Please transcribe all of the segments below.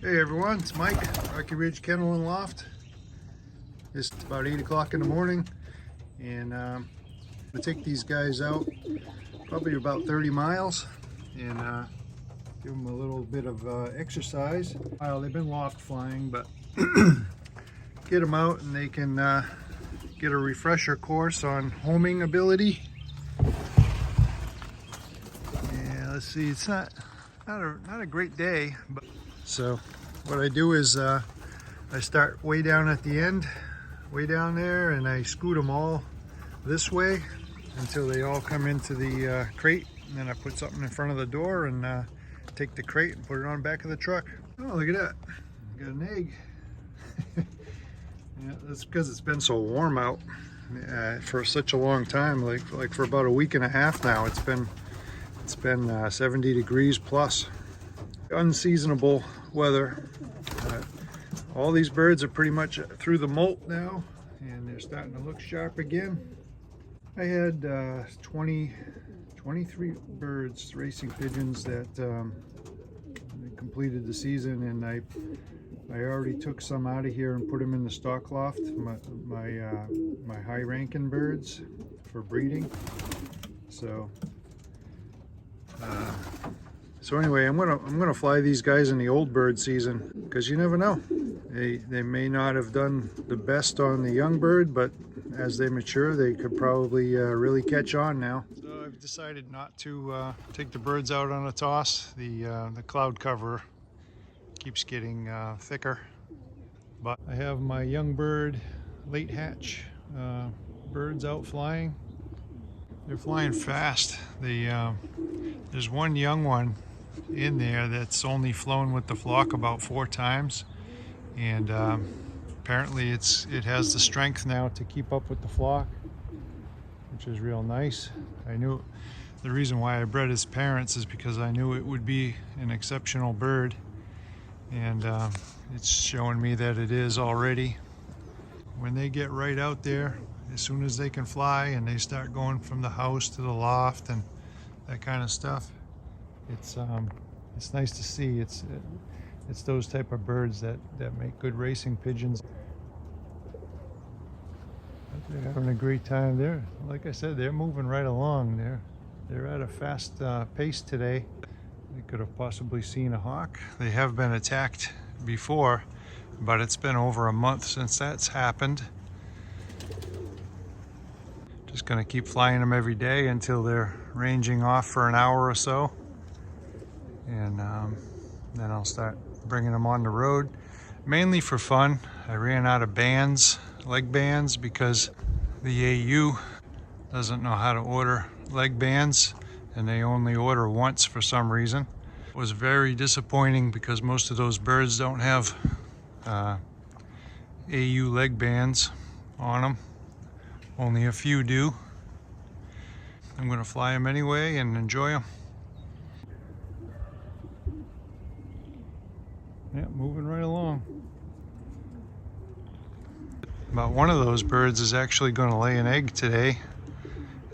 Hey everyone, it's Mike, Rocky Ridge Kennel and Loft. It's about 8 o'clock in the morning, and I'm going to take these guys out probably about 30 miles and give them a little bit of exercise. Well, they've been loft flying, but get them out and they can get a refresher course on homing ability. Yeah, let's see, it's not a great day, but so what I do is I start way down at the end, way down there, and I scoot them all this way until they all come into the crate, and then I put something in front of the door and take the crate and put it on the back of the truck. Oh, look at that, got an egg. Yeah, that's because it's been so warm out for such a long time, like for about a week and a half now. It's been 70 degrees plus. Unseasonable weather. All these birds are pretty much through the molt now, and they're starting to look sharp again. I had 23 birds, racing pigeons, that completed the season, and I already took some out of here and put them in the stock loft, my high-ranking birds for breeding. So anyway, I'm gonna fly these guys in the old bird season, because you never know. They may not have done the best on the young bird, but as they mature, they could probably really catch on now. So I've decided not to take the birds out on a toss. The cloud cover keeps getting thicker. But I have my young bird, late hatch birds out flying. They're flying fast. There's one young one in there that's only flown with the flock about 4 times, and apparently it has the strength now to keep up with the flock, which is real nice. I knew the reason why I bred his parents is because I knew it would be an exceptional bird, and it's showing me that it is already. When they get right out there, as soon as they can fly and they start going from the house to the loft and that kind of stuff, it's nice to see. It's those type of birds that make good racing pigeons. They're having a great time there. Like I said, they're moving right along. They're at a fast pace today. They could have possibly seen a hawk. They have been attacked before, but it's been over a month since that's happened. Just gonna keep flying them every day until they're ranging off for an hour or so, and then I'll start bringing them on the road, mainly for fun. I ran out of bands, leg bands, because the AU doesn't know how to order leg bands, and they only order once for some reason. It was very disappointing because most of those birds don't have AU leg bands on them. Only a few do. I'm going to fly them anyway and enjoy them. Yeah, moving right along. About one of those birds is actually going to lay an egg today.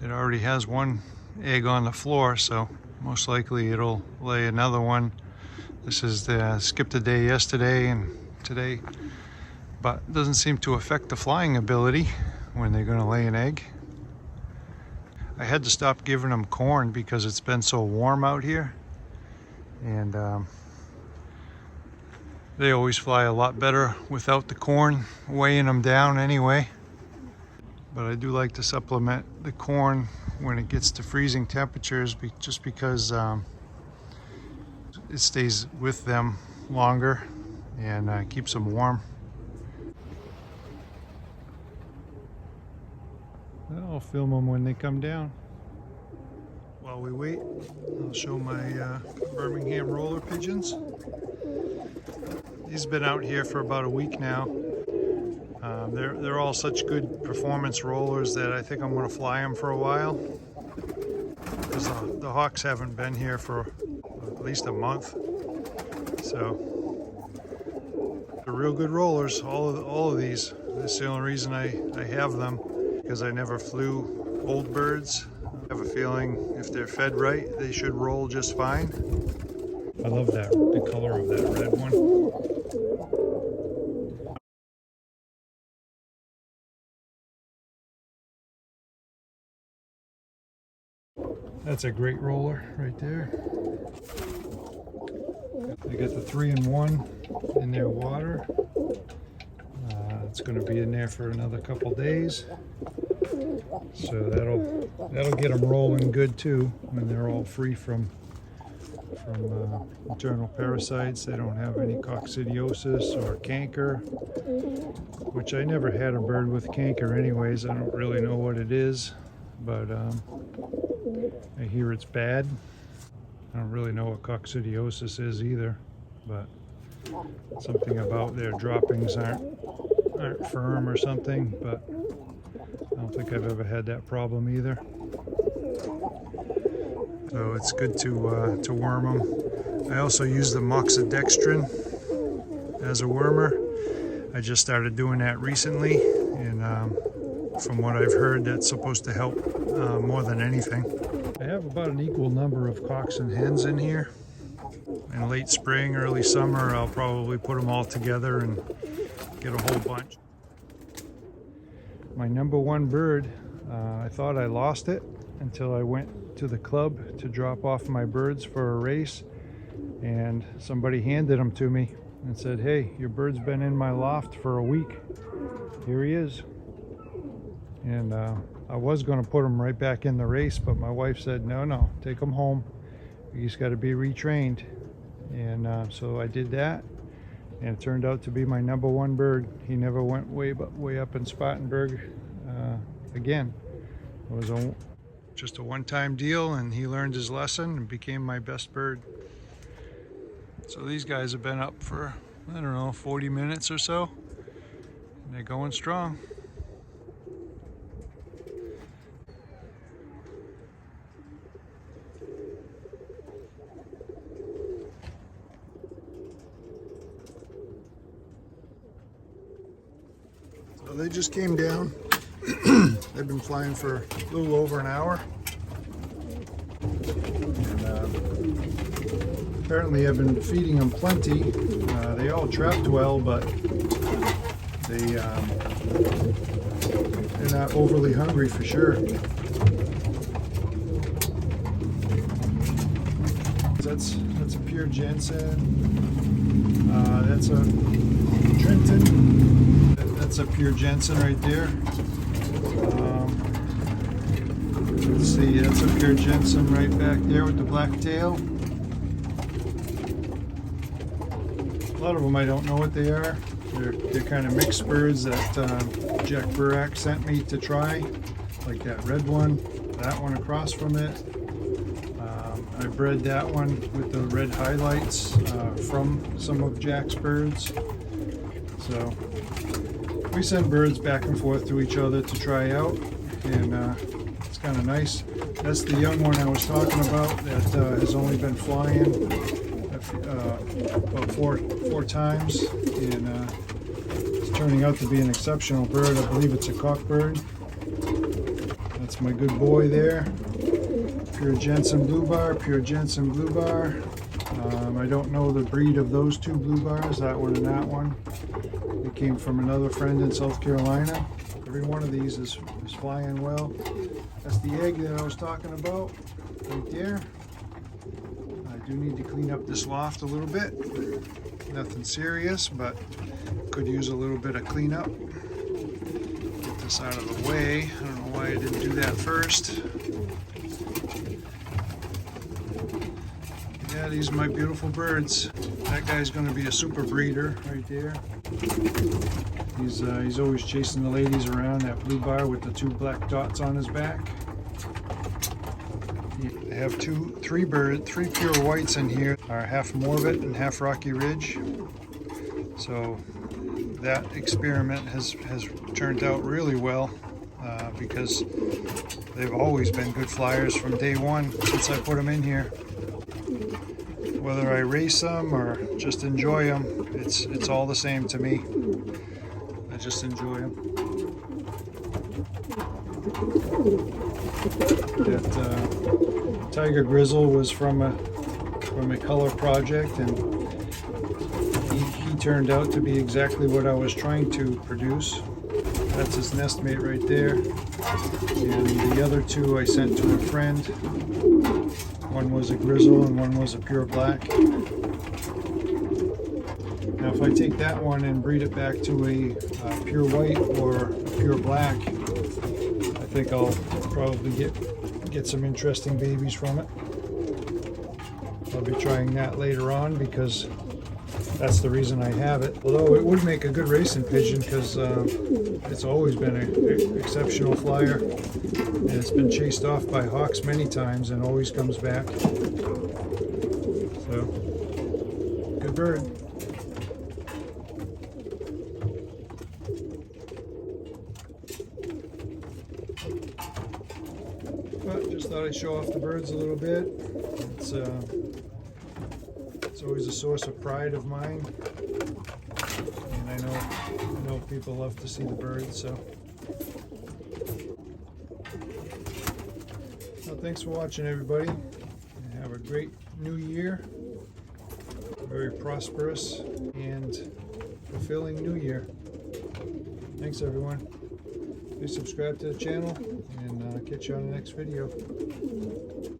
It already has one egg on the floor, so most likely it'll lay another one. This is skipped a day yesterday and today, but it doesn't seem to affect the flying ability when they're going to lay an egg. I had to stop giving them corn because it's been so warm out here, and they always fly a lot better without the corn weighing them down anyway. But I do like to supplement the corn when it gets to freezing temperatures, just because it stays with them longer and keeps them warm. I'll film them when they come down. While we wait, I'll show my Birmingham roller pigeons. These have been out here for about a week now. They're all such good performance rollers that I think I'm going to fly them for a while, because the hawks haven't been here for at least a month. So they're real good rollers, all of these. That's the only reason I have them, because I never flew old birds. I have a feeling if they're fed right, they should roll just fine. I love that, the color of that red one. That's a great roller right there. They got the 3-in-1 in their water. It's going to be in there for another couple days. So that'll get them rolling good too when they're all free from internal parasites. They don't have any coccidiosis or canker, which I never had a bird with canker anyways. I don't really know what it is, but I hear it's bad. I don't really know what coccidiosis is either, but something about their droppings aren't firm or something, but I don't think I've ever had that problem either. So it's good to worm them. I also use the moxidextrin as a wormer. I just started doing that recently, and from what I've heard, that's supposed to help more than anything. I have about an equal number of cocks and hens in here. In late spring, early summer, I'll probably put them all together and get a whole bunch. My number one bird, I thought I lost it until I went to the club to drop off my birds for a race, and somebody handed them to me and said, "Hey, your bird's been in my loft for a week. Here he is." And I was going to put him right back in the race, but my wife said, no, take him home. He's got to be retrained. And so I did that, and it turned out to be my number one bird. He never went way up in Spartanburg again. It was just a one-time deal, and he learned his lesson and became my best bird. So these guys have been up for, I don't know, 40 minutes or so, and they're going strong. So they just came down. They've been flying for a little over an hour. And apparently I've been feeding them plenty. They all trapped well, but they're not overly hungry for sure. That's a pure Jensen. That's a Trenton. That's a pure Jensen right there. Let's see, that's a pure Jensen right back there with the black tail. A lot of them I don't know what they are. They're kind of mixed birds that Jack Burak sent me to try, like that red one, that one across from it. I bred that one with the red highlights from some of Jack's birds. So we send birds back and forth to each other to try out, and it's kind of nice. That's the young one I was talking about that has only been flying about four times, and it's turning out to be an exceptional bird. I believe it's a cock bird. That's my good boy there. Pure Jensen blue bar, pure Jensen blue bar. I don't know the breed of those two blue bars, that one and that one. They came from another friend in South Carolina. Every one of these is flying well. That's the egg that I was talking about right there. I do need to clean up this loft a little bit. Nothing serious, but could use a little bit of cleanup. Get this out of the way. I don't know why I didn't do that first. Yeah, these are my beautiful birds. That guy's going to be a super breeder right there. He's always chasing the ladies around, that blue bar with the two black dots on his back. I have three pure whites in here, are half Morvet and half Rocky Ridge. So that experiment has turned out really well because they've always been good flyers from day one since I put them in here. Whether I race them or just enjoy them, it's all the same to me. I just enjoy them. That Tiger Grizzle was from for my color project, and he turned out to be exactly what I was trying to produce. That's his nest mate right there. And the other two I sent to a friend. One was a grizzle and one was a pure black. Now if I take that one and breed it back to a pure white or a pure black, I think I'll probably get some interesting babies from it. I'll be trying that later on because that's the reason I have it. Although it would make a good racing pigeon because it's always been an exceptional flyer. And it's been chased off by hawks many times and always comes back. So, good bird. But just thought I'd show off the birds a little bit. It's always a source of pride of mine, and I know people love to see the birds. So, well, thanks for watching, everybody. Have a great new year, a very prosperous and fulfilling new year. Thanks, everyone. Please subscribe to the channel, and catch you on the next video.